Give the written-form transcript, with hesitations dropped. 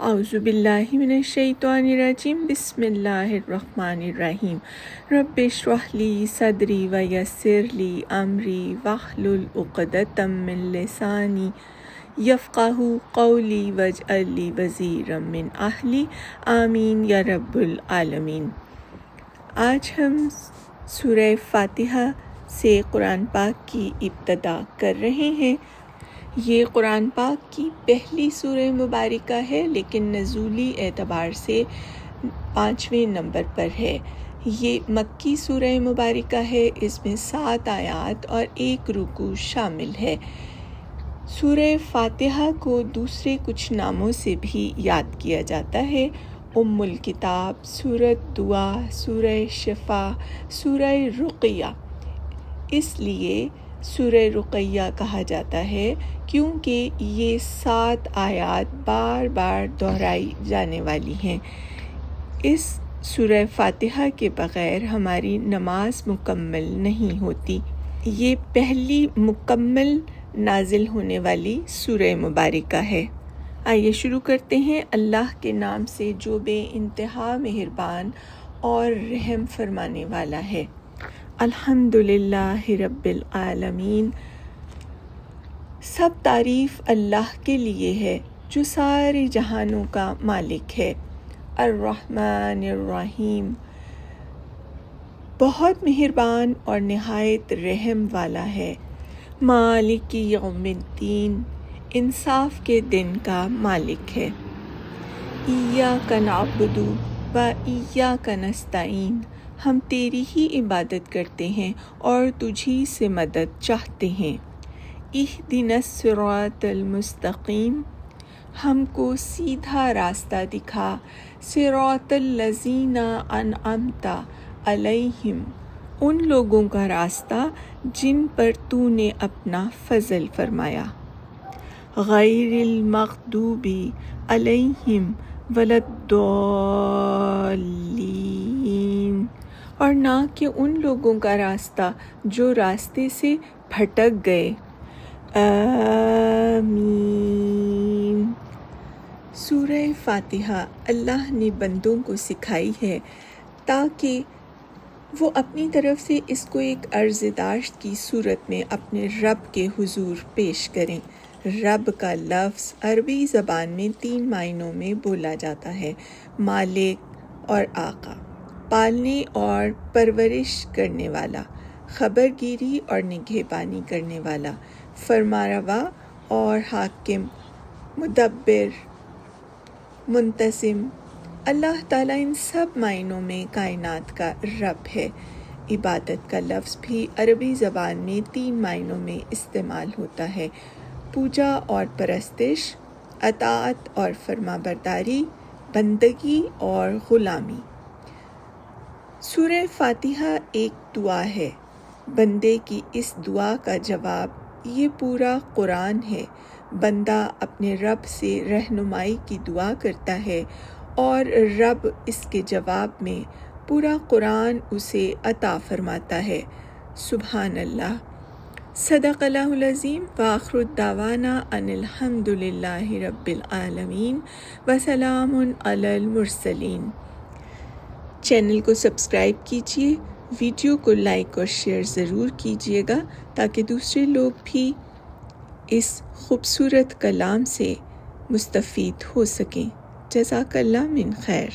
اعوذ باللہ من الشیطان الرجیم بسم اللہ الرحمن الرحیم رب اشرح لی صدری ویسر لی امری واحلل عقدۃ من لسانی یفقہوا قولی واجعل لی وزیرا من اہلی آمین یا رب العالمین۔ آج ہم سورہ فاتحہ سے قرآن پاک کی ابتدا کر رہے ہیں۔ یہ قرآن پاک کی پہلی سورہ مبارکہ ہے، لیکن نزولی اعتبار سے 5ویں نمبر پر ہے۔ یہ مکی سورہ مبارکہ ہے، اس میں 7 آیات اور 1 رکوع شامل ہے۔ سورہ فاتحہ کو دوسرے کچھ ناموں سے بھی یاد کیا جاتا ہے: ام الکتاب، سورۃ دعا، سورہ شفا، سورہ رقیہ۔ اس لیے سورہ رقیہ کہا جاتا ہے کیونکہ یہ 7 آیات بار بار دہرائی جانے والی ہیں۔ اس سورہ فاتحہ کے بغیر ہماری نماز مکمل نہیں ہوتی۔ یہ پہلی مکمل نازل ہونے والی سورہ مبارکہ ہے۔ آئیے شروع کرتے ہیں۔ اللہ کے نام سے جو بے انتہا مہربان اور رحم فرمانے والا ہے۔ الحمدللہ رب العالمین۔ سب تعریف اللہ کے لیے ہے جو سارے جہانوں کا مالک ہے۔ الرحمن الرحیم، بہت مہربان اور نہایت رحم والا ہے۔ مالک یوم الدین، انصاف کے دن کا مالک ہے۔ ایاک نعبد و ایاک نستعین، ہم تیری ہی عبادت کرتے ہیں اور تجھی سے مدد چاہتے ہیں۔ اہدنا الصراط المستقیم، ہم کو سیدھا راستہ دکھا۔ صراط الذین انعمت علیہم، ان لوگوں کا راستہ جن پر تو نے اپنا فضل فرمایا۔ غیر المغضوب علیہم ولا الضالین، اور نہ کہ ان لوگوں کا راستہ جو راستے سے بھٹک گئے۔ آمین۔ سورہ فاتحہ اللہ نے بندوں کو سکھائی ہے تاکہ وہ اپنی طرف سے اس کو ایک عرض داشت کی صورت میں اپنے رب کے حضور پیش کریں۔ رب کا لفظ عربی زبان میں 3 معنوں میں بولا جاتا ہے: مالک اور آقا، پالنے اور پرورش کرنے والا، خبر گیری اور نگہبانی کرنے والا، فرمانروا اور حاکم، مدبر، منتظم۔ اللہ تعالیٰ ان سب معنوں میں کائنات کا رب ہے۔ عبادت کا لفظ بھی عربی زبان میں 3 معنوں میں استعمال ہوتا ہے: پوجا اور پرستش، اطاعت اور فرمانبرداری، بندگی اور غلامی۔ سورہ فاتحہ ایک دعا ہے۔ بندے کی اس دعا کا جواب یہ پورا قرآن ہے۔ بندہ اپنے رب سے رہنمائی کی دعا کرتا ہے اور رب اس کے جواب میں پورا قرآن اسے عطا فرماتا ہے۔ سبحان اللہ۔ صدق اللہ العظیم۔ وآخر دعوانا ان الحمد للہ رب العالمین وسلام علی المرسلین۔ چینل کو سبسکرائب کیجیے، ویڈیو کو لائک اور شیئر ضرور کیجیے گا تاکہ دوسرے لوگ بھی اس خوبصورت کلام سے مستفید ہو سکیں۔ جزاک اللہ من خیر۔